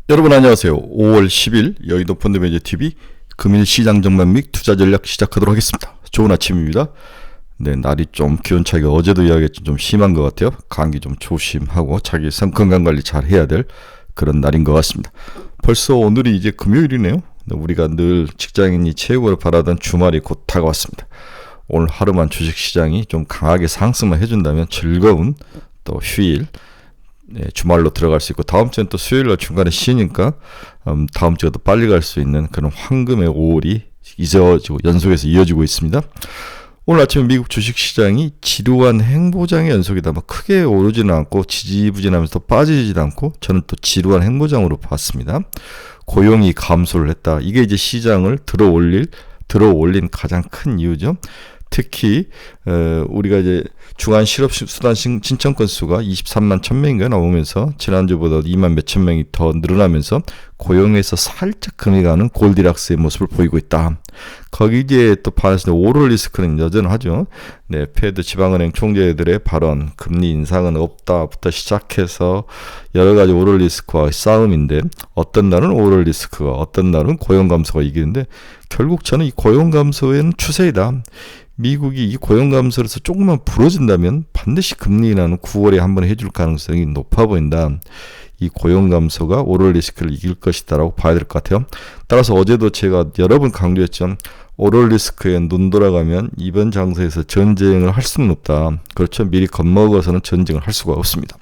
여러분 안녕하세요. 5월 10일 여의도 펀드매니저TV 금일 시장 전망 및 투자 전략 시작하도록 하겠습니다. 좋은 아침입니다. 네, 날이 좀 기온 차이가 어제도 이야기했지만 좀 심한 것 같아요. 감기 좀 조심하고 자기 건강관리 잘 해야 될 그런 날인 것 같습니다. 벌써 오늘이 이제 금요일이네요. 우리가 늘 직장인이 최고로 바라던 주말이 곧 다가왔습니다. 오늘 하루만 주식시장이 좀 강하게 상승만 해준다면 즐거운 또 휴일, 네, 주말로 들어갈 수 있고, 다음 주엔 또 수요일날 중간에 쉬니까 다음 주가 더 빨리 갈 수 있는 그런 황금의 5월이 이어지고 연속해서 이어지고 있습니다. 오늘 아침에 미국 주식시장이 지루한 행보장의 연속이다. 크게 오르지는 않고 지지부진하면서 빠지지도 않고 저는 또 지루한 행보장으로 봤습니다. 고용이 감소를 했다. 이게 이제 시장을 들어올린 가장 큰 이유죠. 특히 우리가 이제 주간 실업수당 신청 건수가 23만 1000명인가 나오면서 지난주보다 2만 몇천 명이 더 늘어나면서 고용에서 살짝 금이 가는 골디락스의 모습을 보이고 있다. 거기에 또 반해서 오럴 리스크는 여전하죠. 네, 페드 지방은행 총재들의 발언, 금리 인상은 없다부터 시작해서 여러 가지 오럴 리스크와 싸움인데, 어떤 날은 오럴 리스크가, 어떤 날은 고용 감소가 이기는데, 결국 저는 이 고용 감소에는 추세이다. 미국이 이 고용 감소에서 조금만 부러진다면 반드시 금리 인하는 9월에 한번 해줄 가능성이 높아 보인다. 이 고용 감소가 오럴 리스크를 이길 것이다라고 봐야 될 것 같아요. 따라서 어제도 제가 여러 번 강조했죠. 오럴 리스크에 눈 돌아가면 이번 장세에서 전쟁을 할 수는 없다. 그렇죠. 미리 겁먹어서는 전쟁을 할 수가 없습니다.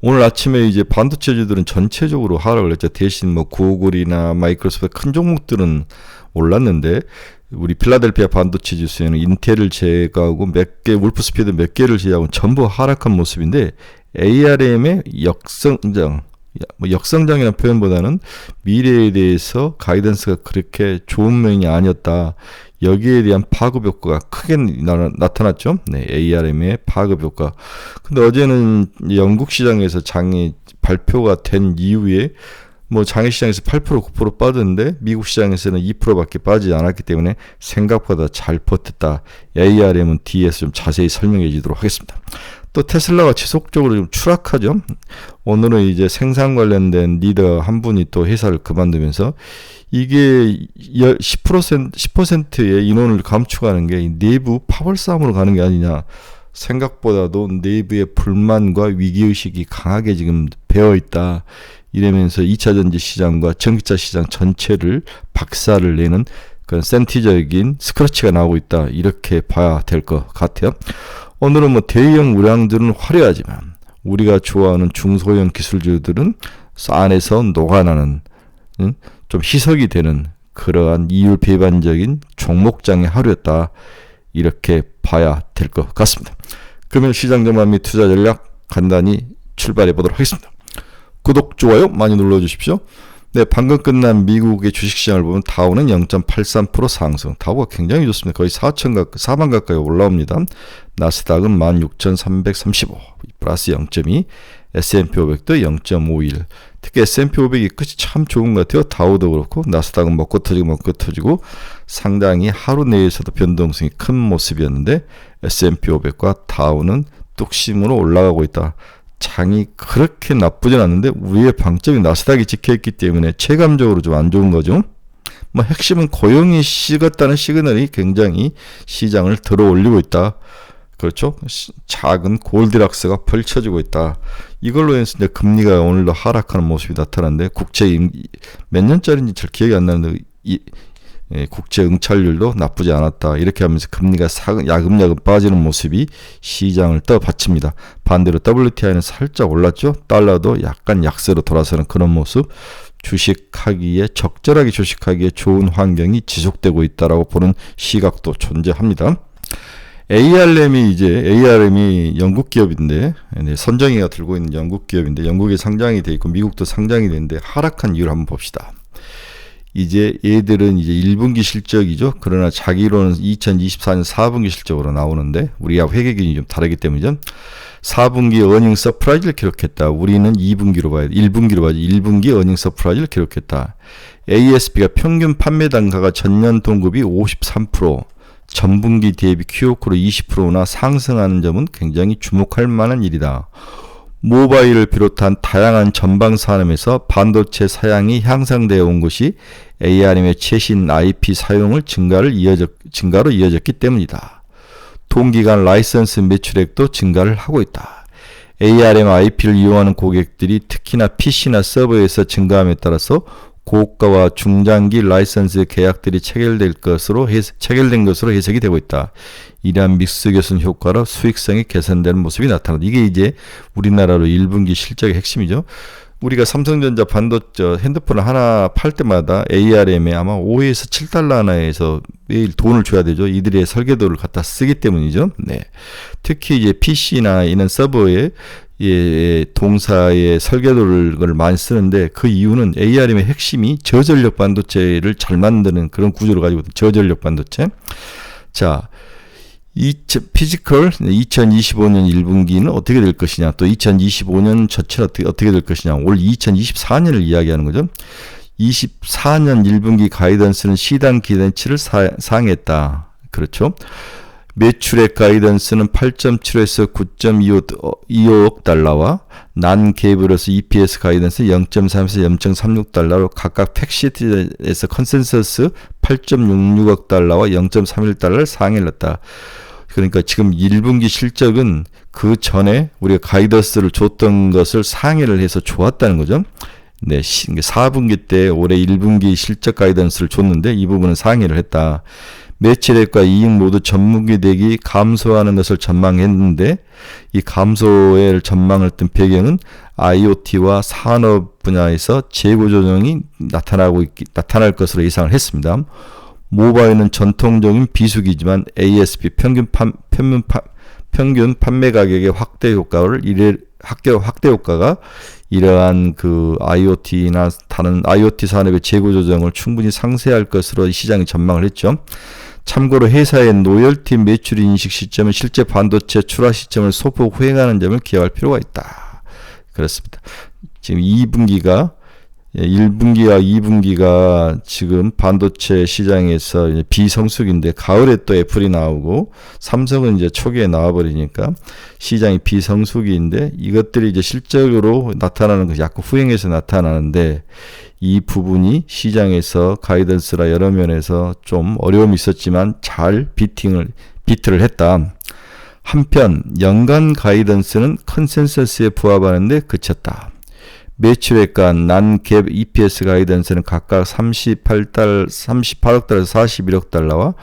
오늘 아침에 이제 반도체주들은 전체적으로 하락을 했죠. 대신 구글이나 마이크로소프트 큰 종목들은 올랐는데, 우리 필라델피아 반도체 지수에는 인텔을 제거하고 몇 개, 울프스피드 몇 개를 제외하고 전부 하락한 모습인데, ARM의 역성장이라는 표현보다는 미래에 대해서 가이던스가 그렇게 좋은 면이 아니었다. 여기에 대한 파급 효과가 크게 나타났죠. 네, ARM의 파급 효과. 근데 어제는 영국 시장에서 장이 발표가 된 이후에 장외 시장에서 8% 9% 빠졌는데 미국 시장에서는 2%밖에 빠지지 않았기 때문에 생각보다 잘 버텼다. ARM은 뒤에서 좀 자세히 설명해 주도록 하겠습니다. 또 테슬라가 지속적으로 좀 추락하죠. 오늘은 이제 생산 관련된 리더 한 분이 또 회사를 그만두면서, 이게 10%의 인원을 감축하는 게 내부 파벌 싸움으로 가는 게 아니냐. 생각보다도 내부의 불만과 위기의식이 강하게 지금 배어있다. 이러면서 2차 전지 시장과 전기차 시장 전체를 박살을 내는 그런 센티적인 스크래치가 나오고 있다. 이렇게 봐야 될 것 같아요. 오늘은 대형 우량들은 화려하지만 우리가 좋아하는 중소형 기술주들은 안에서 녹아나는, 좀 희석이 되는 그러한 이율 배반적인 종목장의 하루였다. 이렇게 봐야 될 것 같습니다. 금일 시장 전망 및 투자 전략 간단히 출발해 보도록 하겠습니다. 구독, 좋아요 많이 눌러주십시오. 네, 방금 끝난 미국의 주식시장을 보면 다우는 0.83% 상승. 다우가 굉장히 좋습니다. 거의 4만 가까이 올라옵니다. 나스닥은 16,335, 플러스 0.2. S&P 500도 0.51. 특히 S&P 500이 끝이 참 좋은 것 같아요. 다우도 그렇고 나스닥은 먹고 터지고 상당히 하루 내에서도 변동성이 큰 모습이었는데, S&P 500과 다우는 뚝심으로 올라가고 있다. 장이 그렇게 나쁘진 않는데 우리의 방점이 나스닥이 찍혀있기 때문에 체감적으로 좀 안 좋은 거죠. 핵심은 고용이 식었다는 시그널이 굉장히 시장을 들어 올리고 있다. 그렇죠. 작은 골디락스가 펼쳐지고 있다. 이걸로 해서 이제 금리가 오늘도 하락하는 모습이 나타났는데, 국채 몇 년짜리인지 잘 기억이 안 나는데 국채 응찰률도 나쁘지 않았다. 이렇게 하면서 금리가 야금야금 빠지는 모습이 시장을 떠받칩니다. 반대로 WTI는 살짝 올랐죠. 달러도 약간 약세로 돌아서는 그런 모습. 적절하게 주식하기에 좋은 환경이 지속되고 있다라고 보는 시각도 존재합니다. ARM이 영국 기업인데, 선정이가 들고 있는 영국 기업인데, 영국에 상장이 돼 있고 미국도 상장이 되는데 하락한 이유를 한번 봅시다. 이제 얘들은 이제 1분기 실적이죠. 그러나 자기로는 2024년 4분기 실적으로 나오는데, 우리가 회계 기준이 좀 다르기 때문이죠. 4분기 어닝 서프라이즈를 기록했다. 우리는 2분기로 봐야 돼. 1분기로 봐야지. 1분기 어닝 서프라이즈를 기록했다. ASP가 평균 판매 단가가 전년 동급이 53%, 전분기 대비 QOQ로 20%나 상승하는 점은 굉장히 주목할 만한 일이다. 모바일을 비롯한 다양한 전방 산업에서 반도체 사양이 향상되어 온 것이 ARM의 최신 IP 사용을 증가로 이어졌기 때문이다. 동기간 라이선스 매출액도 증가를 하고 있다. ARM IP를 이용하는 고객들이 특히나 PC나 서버에서 증가함에 따라서 고가와 중장기 라이선스 계약들이 체결된 것으로 해석이 되고 있다. 이러한 믹스 개선 효과로 수익성이 개선되는 모습이 나타난다. 이게 이제 우리나라로 1분기 실적의 핵심이죠. 우리가 삼성전자 반도체 핸드폰을 하나 팔 때마다 ARM에 아마 5에서 7달러 하나에서 매일 돈을 줘야 되죠. 이들의 설계도를 갖다 쓰기 때문이죠. 네. 특히 이제 PC나 이런 서버에 동사의 설계도를 많이 쓰는데 그 이유는 ARM의 핵심이 저전력 반도체를 잘 만드는 그런 구조를 가지고 있는 저전력 반도체. 자, 피지컬 2025년 1분기는 어떻게 될 것이냐, 또 2025년 전체는 어떻게 될 것이냐, 올 2024년을 이야기하는 거죠. 24년 1분기 가이던스는 시장 기대치를 상회했다. 그렇죠. 매출액 가이던스는 8.75에서 9.25억 달러와 난개입으로서 EPS 가이던스 0.3에서 0.36달러로 각각 팩시트에서 컨센서스 8.66억 달러와 0.31달러를 상회했다. 그러니까 지금 1분기 실적은 그 전에 우리가 가이던스를 줬던 것을 상회를 해서 좋았다는 거죠. 네, 4분기 때 올해 1분기 실적 가이던스를 줬는데 이 부분은 상회를 했다. 매출액과 이익 모두 전분기 대비 감소하는 것을 전망했는데 이 감소의 전망을 뜬 배경은 IoT와 산업 분야에서 재고 조정이 나타날 것으로 예상을 했습니다. 모바일은 전통적인 비수기지만 ASP 평균 판매 가격의 확대 효과가 이러한 그 IoT나 다른 IoT 산업의 재고 조정을 충분히 상쇄할 것으로 시장이 전망을 했죠. 참고로 회사의 로열티 매출 인식 시점은 실제 반도체 출하 시점을 소폭 후행하는 점을 기억할 필요가 있다. 그렇습니다. 지금 1분기와 2분기가 지금 반도체 시장에서 이제 비성숙인데 가을에 또 애플이 나오고 삼성은 이제 초기에 나와버리니까 시장이 비성숙인데 이것들이 이제 실적으로 나타나는 것이 약간 후행해서 나타나는데 이 부분이 시장에서 가이던스라 여러 면에서 좀 어려움이 있었지만 잘 비트를 했다. 한편 연간 가이던스는 컨센서스에 부합하는데 그쳤다. 매출액과 난갭 EPS 가이던스는 각각 38억 달러에서 41억 달러와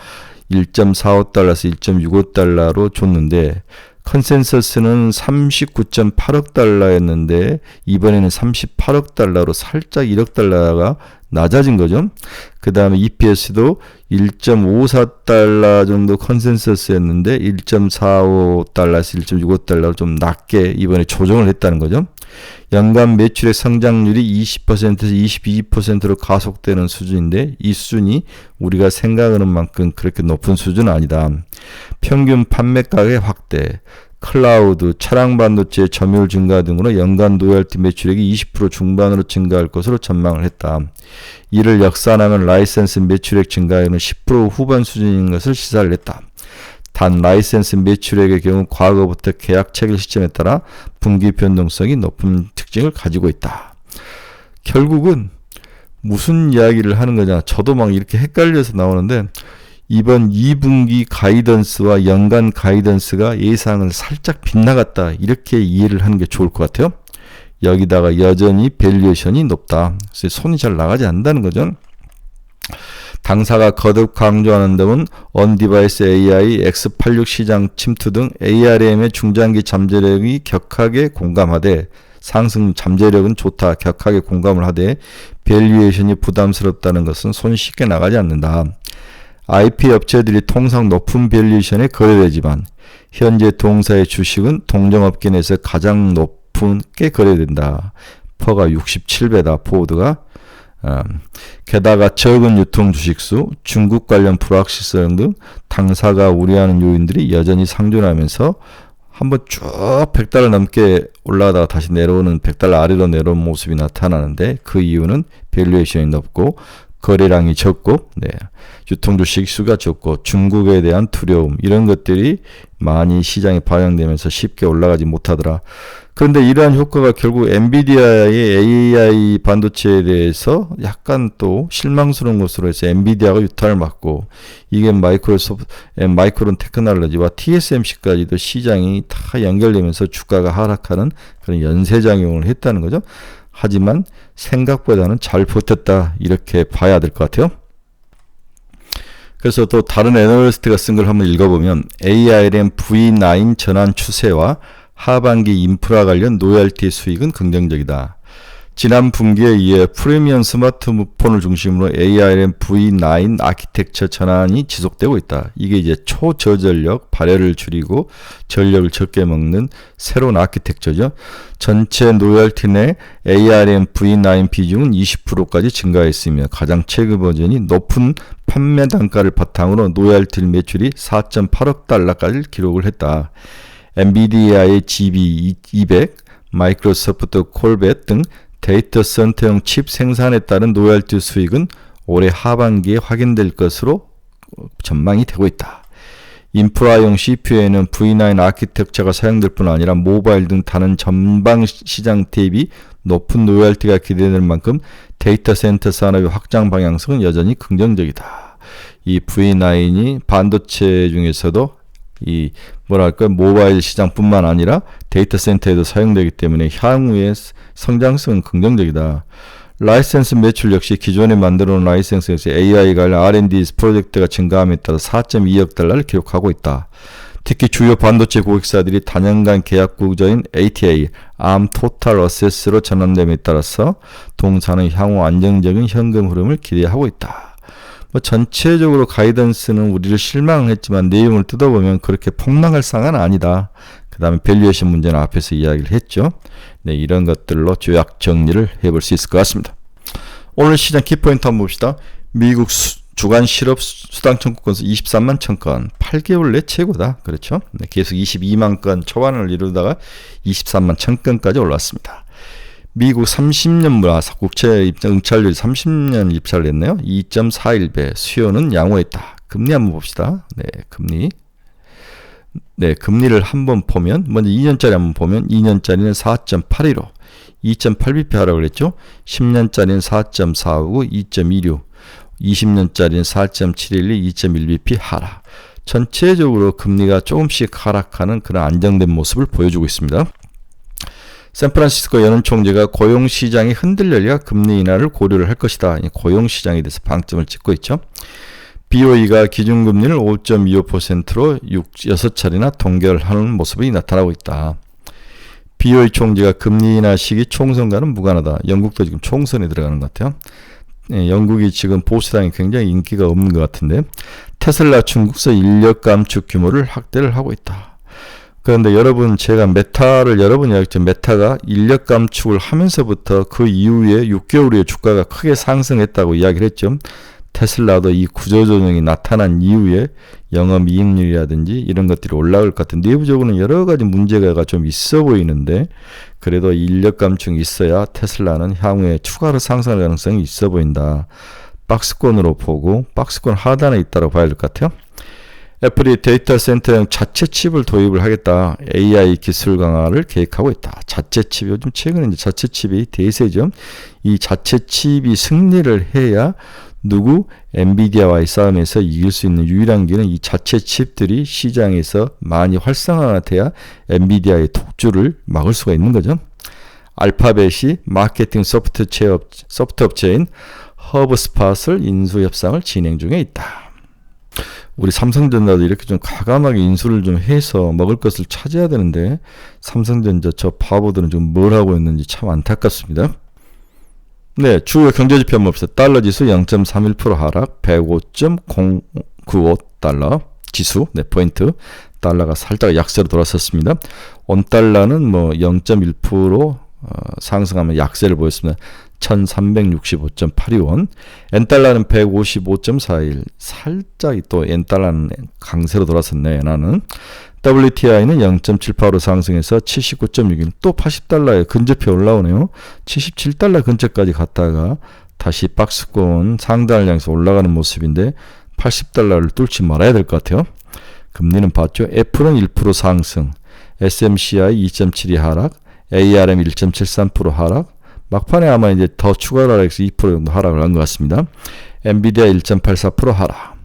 1.45달러에서 1.65달러로 줬는데 컨센서스는 39.8억 달러였는데 이번에는 38억 달러로 살짝 1억 달러가 낮아진 거죠. 그 다음에 EPS도 1.54달러 정도 컨센서스였는데 1.45달러에서 1.65달러로 좀 낮게 이번에 조정을 했다는 거죠. 연간 매출의 성장률이 20%에서 22%로 가속되는 수준인데 이 수준이 우리가 생각하는 만큼 그렇게 높은 수준은 아니다. 평균 판매 가격 확대, 클라우드, 차량 반도체 점유율 증가 등으로 연간 로열티 매출액이 20% 중반으로 증가할 것으로 전망을 했다. 이를 역산하면 라이센스 매출액 증가율은 10% 후반 수준인 것을 시사를 했다. 단 라이센스 매출액의 경우 과거부터 계약 체결 시점에 따라 분기 변동성이 높은 특징을 가지고 있다. 결국은 무슨 이야기를 하는 거냐, 저도 막 이렇게 헷갈려서 나오는데 이번 2분기 가이던스와 연간 가이던스가 예상을 살짝 빗나갔다, 이렇게 이해를 하는 게 좋을 것 같아요. 여기다가 여전히 밸류에이션이 높다. 그래서 손이 잘 나가지 않는다는 거죠. 당사가 거듭 강조하는 점은 언디바이스 AI, X86 시장 침투 등 ARM의 중장기 잠재력이 격하게 공감하되 상승 잠재력은 좋다, 격하게 공감을 하되 밸류에이션이 부담스럽다는 것은 손이 쉽게 나가지 않는다. IP 업체들이 통상 높은 밸류에이션에 거래되지만 현재 동사의 주식은 동종업계 내에서 가장 높게 거래된다. 퍼가 67배다. 포워드가. 게다가 적은 유통 주식수, 중국 관련 불확실성 등 당사가 우려하는 요인들이 여전히 상존하면서 한번 쭉 100달러 넘게 올라가다가 다시 내려오는 100달러 아래로 내려온 모습이 나타나는데 그 이유는 밸류에이션이 높고 거래량이 적고, 네, 유통 주식 수가 적고, 중국에 대한 두려움, 이런 것들이 많이 시장에 반영되면서 쉽게 올라가지 못하더라. 그런데 이러한 효과가 결국 엔비디아의 AI 반도체에 대해서 약간 또 실망스러운 것으로 해서 엔비디아가 유탄을 맞고, 이게 마이크론 테크놀로지와 TSMC까지도 시장이 다 연결되면서 주가가 하락하는 그런 연쇄작용을 했다는 거죠. 하지만 생각보다는 잘 버텼다, 이렇게 봐야 될 것 같아요. 그래서 또 다른 애널리스트가 쓴 걸 한번 읽어보면 ARM V9 전환 추세와 하반기 인프라 관련 로열티 수익은 긍정적이다. 지난 분기에 이어 프리미엄 스마트폰을 중심으로 ARM V9 아키텍처 전환이 지속되고 있다. 이게 이제 초저전력, 발열을 줄이고 전력을 적게 먹는 새로운 아키텍처죠. 전체 로열티 내 ARM V9 비중은 20%까지 증가했으며 가장 최근 버전이 높은 판매 단가를 바탕으로 로열티 매출이 4.8억 달러까지 기록을 했다. 엔비디아의 GB200, 마이크로소프트 콜벳 등 데이터 센터용 칩 생산에 따른 로열티 수익은 올해 하반기에 확인될 것으로 전망이 되고 있다. 인프라용 CPU에는 V9 아키텍처가 사용될 뿐 아니라 모바일 등 다른 전방 시장 대비 높은 로열티가 기대될 만큼 데이터 센터 산업의 확장 방향성은 여전히 긍정적이다. 이 V9이 반도체 중에서도 이 모바일 시장뿐만 아니라 데이터 센터에도 사용되기 때문에 향후의 성장성은 긍정적이다. 라이센스 매출 역시 기존에 만들어 놓은 라이센스에서 AI 관련 R&D 프로젝트가 증가함에 따라 4.2억 달러를 기록하고 있다. 특히 주요 반도체 고객사들이 단연간 계약 구조인 ATA, ARM 토탈 어세스로 전환됨에 따라서 동사는 향후 안정적인 현금 흐름을 기대하고 있다. 전체적으로 가이던스는 우리를 실망했지만 내용을 뜯어보면 그렇게 폭락할 상황은 아니다. 그 다음에 밸류에이션 문제는 앞에서 이야기를 했죠. 네, 이런 것들로 조약 정리를 해볼 수 있을 것 같습니다. 오늘 시장 키포인트 한번 봅시다. 미국 주간 실업 수당 청구건수 23만 1000건, 8개월 내 최고다. 그렇죠? 네, 계속 22만 건 초반을 이루다가 23만 1000건까지 올랐습니다. 미국 30년 국채 입장 응찰률이 30년 입찰을 했네요. 2.41배. 수요는 양호했다. 금리 한번 봅시다. 네, 금리. 네, 금리를 한번 보면, 먼저 2년짜리 한번 보면, 2년짜리는 4.81로 2.8bp 하라고 그랬죠. 10년짜리는 4.45, 2.26, 20년짜리는 4.712, 2.1bp 하락. 전체적으로 금리가 조금씩 하락하는 그런 안정된 모습을 보여주고 있습니다. 샌프란시스코 연은총재가 고용시장이 흔들려야 금리 인하를 고려를 할 것이다. 고용시장에 대해서 방점을 찍고 있죠. BOE가 기준금리를 5.25%로 6차례나 동결하는 모습이 나타나고 있다. BOE 총재가 금리 인하 시기 총선과는 무관하다. 영국도 지금 총선에 들어가는 것 같아요. 영국이 지금 보수당이 굉장히 인기가 없는 것 같은데 테슬라 중국서 인력 감축 규모를 확대를 하고 있다. 그런데 여러분, 제가 메타를 여러 번 이야기했죠. 메타가 인력 감축을 하면서부터 그 이후에 6개월 후에 주가가 크게 상승했다고 이야기를 했죠. 테슬라도 이 구조조정이 나타난 이후에 영업이익률이라든지 이런 것들이 올라올 것 같은 내부적으로는 여러 가지 문제가 좀 있어 보이는데 그래도 인력 감축이 있어야 테슬라는 향후에 추가로 상승할 가능성이 있어 보인다. 박스권으로 보고 박스권 하단에 있다고 봐야 될 것 같아요. 애플이 데이터 센터용 자체 칩을 도입을 하겠다. AI 기술 강화를 계획하고 있다. 자체 칩, 요즘 최근에 이제 자체 칩이 대세죠. 이 자체 칩이 승리를 해야 엔비디아와의 싸움에서 이길 수 있는 유일한 길은 이 자체 칩들이 시장에서 많이 활성화가 돼야 엔비디아의 독주를 막을 수가 있는 거죠. 알파벳이 마케팅 소프트 업체인 허브스팟을 인수 협상을 진행 중에 있다. 우리 삼성전자도 이렇게 좀 과감하게 인수를 좀 해서 먹을 것을 찾아야 되는데 삼성전자 저 바보들은 지금 뭘 하고 있는지 참 안타깝습니다. 네, 주요 경제지표 한번 봅시다. 달러 지수 0.31% 하락, 105.095 달러 지수, 네, 포인트. 달러가 살짝 약세로 돌아섰습니다. 원달러는 0.1% 상승하면 약세를 보였습니다. 1365.82원. 엔달러는 155.41. 살짝 또 엔달러는 강세로 돌아섰네. 나는 WTI는 0.78로 상승해서 79.61. 또 80달러에 근접해 올라오네요. 77달러 근처까지 갔다가 다시 박스권 상단을 향해서 올라가는 모습인데 80달러를 뚫지 말아야 될 것 같아요. 금리는 봤죠. 애플은 1% 상승, SMCI 2.72 하락, ARM 1.73% 하락, 막판에 아마 이제 더 추가로 하락해서 2% 정도 하락을 한 것 같습니다. 엔비디아 1.84% 하락,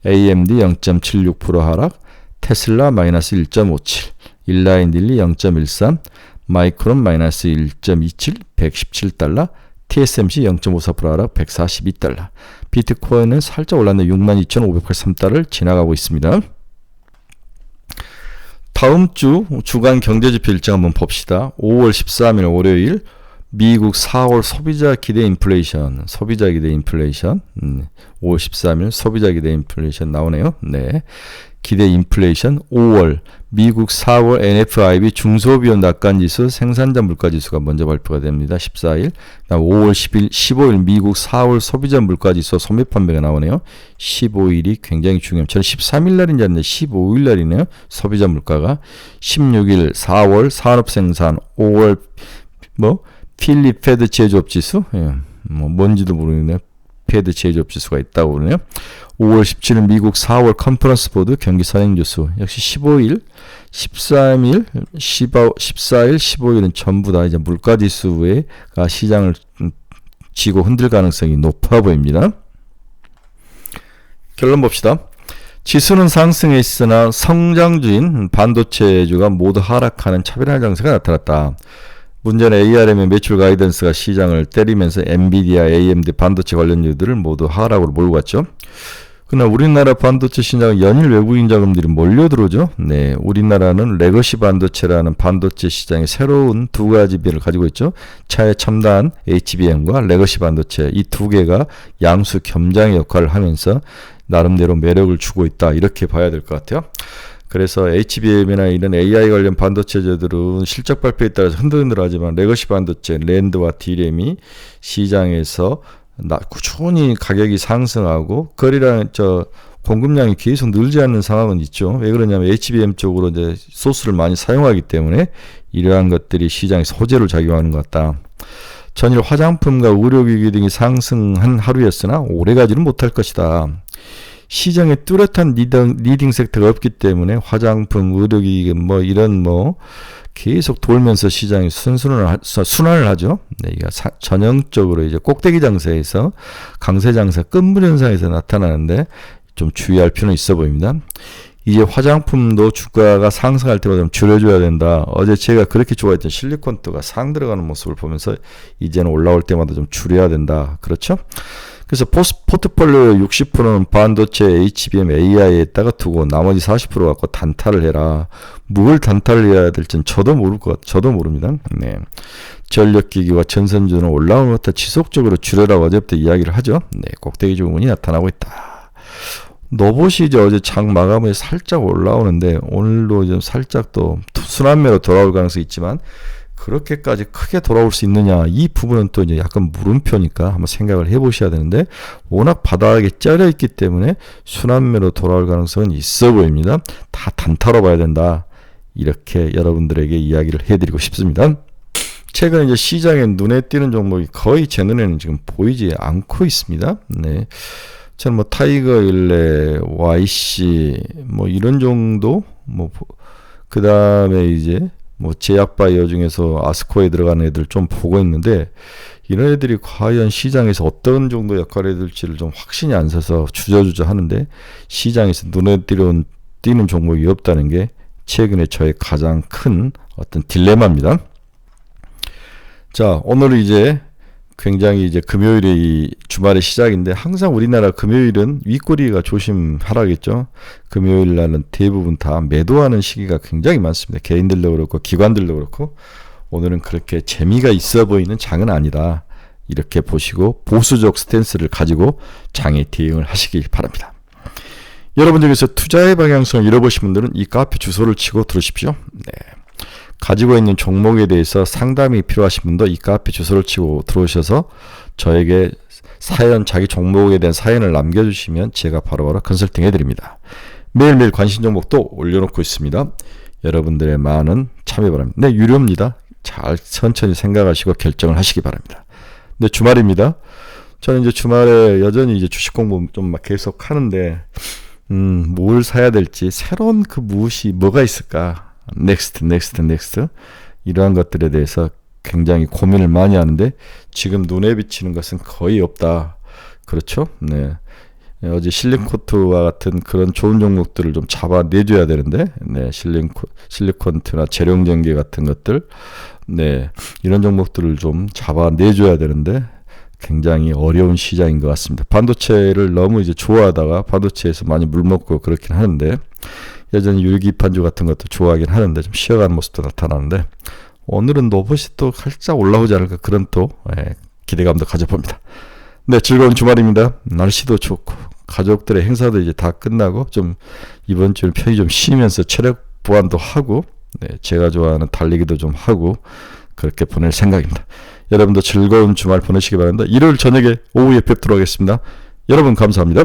AMD 0.76% 하락, 테슬라 마이너스 1.57, 일라인딜리 0.13, 마이크론 마이너스 1.27, 117달러, TSMC 0.54% 하락, 142달러. 비트코인은 살짝 올랐는데 62,583달러를 지나가고 있습니다. 다음 주 주간 경제지표 일정 한번 봅시다. 5월 13일 월요일 미국 4월 소비자 기대 인플레이션 5월 13일 소비자 기대 인플레이션 나오네요. 네. 기대 인플레이션 5월 미국 4월 NFIB 중소비용 낙관지수 생산자 물가지수가 먼저 발표가 됩니다. 14일. 5월 10일 15일 미국 4월 소비자 물가지수 소매 판매가 나오네요. 15일이 굉장히 중요해요. 저는 13일 날인지 알았는데 15일 날이네요. 소비자 물가가. 16일 4월 산업생산 5월 필립 페드 제조업 지수 뭔지도 모르겠네요. 패드 제조업 지수가 있다고 그러네요. 5월 17일 미국 4월 컨퍼런스 보드 경기 선행지수 역시 15일, 13일, 14일, 15일은 전부 다 이제 물가 지수가 시장을 지고 흔들 가능성이 높아 보입니다. 결론 봅시다. 지수는 상승해 있으나 성장주인 반도체주가 모두 하락하는 차별화 장세가 나타났다. 문제는 ARM의 매출 가이던스가 시장을 때리면서 엔비디아, AMD 반도체 관련주들을 모두 하락으로 몰고 갔죠. 그러나 우리나라 반도체 시장은 연일 외국인 자금들이 몰려들어오죠. 네, 우리나라는 레거시 반도체라는 반도체 시장의 새로운 두 가지 비를 가지고 있죠. 차의 첨단 HBM과 레거시 반도체 이 두 개가 양수 겸장의 역할을 하면서 나름대로 매력을 주고 있다. 이렇게 봐야 될 것 같아요. 그래서 HBM이나 이런 AI 관련 반도체들은 실적 발표에 따라서 흔들흔들하지만 레거시 반도체, 랜드와 D램이 시장에서 꾸준히 가격이 상승하고 공급량이 계속 늘지 않는 상황은 있죠. 왜 그러냐면 HBM 쪽으로 이제 소스를 많이 사용하기 때문에 이러한 것들이 시장에서 호재로 작용하는 것 같다. 전일 화장품과 의료기기 등이 상승한 하루였으나 오래가지는 못할 것이다. 시장에 뚜렷한 리딩 섹터가 없기 때문에 화장품, 의료기기 계속 돌면서 시장이 순환을 하죠. 네, 이게 전형적으로 이제 꼭대기 장세에서 강세 장세 끝물 현상에서 나타나는데 좀 주의할 필요는 있어 보입니다. 이제 화장품도 주가가 상승할 때마다 좀 줄여줘야 된다. 어제 제가 그렇게 좋아했던 실리콘트가 상 들어가는 모습을 보면서 이제는 올라올 때마다 좀 줄여야 된다. 그렇죠? 그래서 포트폴리오의 60%는 반도체, HBM, AI에다가 두고 나머지 40% 갖고 단타를 해라. 뭘 단타를 해야 될지는 저도 모릅니다. 네. 전력기기와 전선주는 올라오는 것보다 지속적으로 줄여라고 어제부터 이야기를 하죠. 네, 꼭대기 주문이 나타나고 있다. 노봇이 이제 어제 장 마감에 살짝 올라오는데 오늘도 좀 살짝 또 순환매로 돌아올 가능성이 있지만 그렇게까지 크게 돌아올 수 있느냐 이 부분은 또 이제 약간 물음표니까 한번 생각을 해보셔야 되는데 워낙 바닥에 쩔어 있기 때문에 순환매로 돌아올 가능성은 있어 보입니다. 다 단타로 봐야 된다 이렇게 여러분들에게 이야기를 해드리고 싶습니다. 최근 이제 시장에 눈에 띄는 종목이 거의 제 눈에는 지금 보이지 않고 있습니다. 네, 저는 타이거일레, YC 이런 정도 그 다음에 이제 제약바이오 중에서 아스코에 들어가는 애들 좀 보고 있는데 이런 애들이 과연 시장에서 어떤 정도 역할을 해줄지를 좀 확신이 안 서서 주저주저 하는데 시장에서 눈에 띄는 종목이 없다는 게 최근에 저의 가장 큰 어떤 딜레마입니다. 자, 오늘 이제 굉장히 이제 금요일이 주말의 시작인데 항상 우리나라 금요일은 윗꼬리가 조심하라겠죠. 금요일 날은 대부분 다 매도하는 시기가 굉장히 많습니다. 개인들도 그렇고 기관들도 그렇고 오늘은 그렇게 재미가 있어 보이는 장은 아니다. 이렇게 보시고 보수적 스탠스를 가지고 장에 대응을 하시길 바랍니다. 여러분 중에서 투자의 방향성을 잃어보신 분들은 이 카페 주소를 치고 들으십시오. 네. 가지고 있는 종목에 대해서 상담이 필요하신 분도 이 카페 주소를 치고 들어오셔서 저에게 자기 종목에 대한 사연을 남겨주시면 제가 바로바로 컨설팅 해드립니다. 매일매일 관심 종목도 올려놓고 있습니다. 여러분들의 많은 참여 바랍니다. 네, 유료입니다. 잘 천천히 생각하시고 결정을 하시기 바랍니다. 네, 주말입니다. 저는 이제 주말에 여전히 이제 주식 공부 좀 막 계속 하는데, 뭘 사야 될지, 새로운 그 무엇이, 뭐가 있을까? 넥스트. 이러한 것들에 대해서 굉장히 고민을 많이 하는데, 지금 눈에 비치는 것은 거의 없다. 그렇죠? 네. 어제 실링코트와 같은 그런 좋은 종목들을 좀 잡아내줘야 되는데, 네. 실링코트나 재룡전기 같은 것들, 네. 이런 종목들을 좀 잡아내줘야 되는데, 굉장히 어려운 시장인 것 같습니다. 반도체를 너무 이제 좋아하다가 반도체에서 많이 물먹고 그렇긴 하는데, 여전히 유리기판주 같은 것도 좋아하긴 하는데 좀 쉬어가는 모습도 나타나는데, 오늘은 로봇이 또 살짝 올라오지 않을까, 그런 또 기대감도 가져봅니다. 네, 즐거운 주말입니다. 날씨도 좋고 가족들의 행사도 이제 다 끝나고 좀 이번 주는 편히 좀 쉬면서 체력 보완도 하고, 네, 제가 좋아하는 달리기도 좀 하고 그렇게 보낼 생각입니다. 여러분도 즐거운 주말 보내시기 바랍니다. 일요일 저녁에 오후에 뵙도록 하겠습니다. 여러분 감사합니다.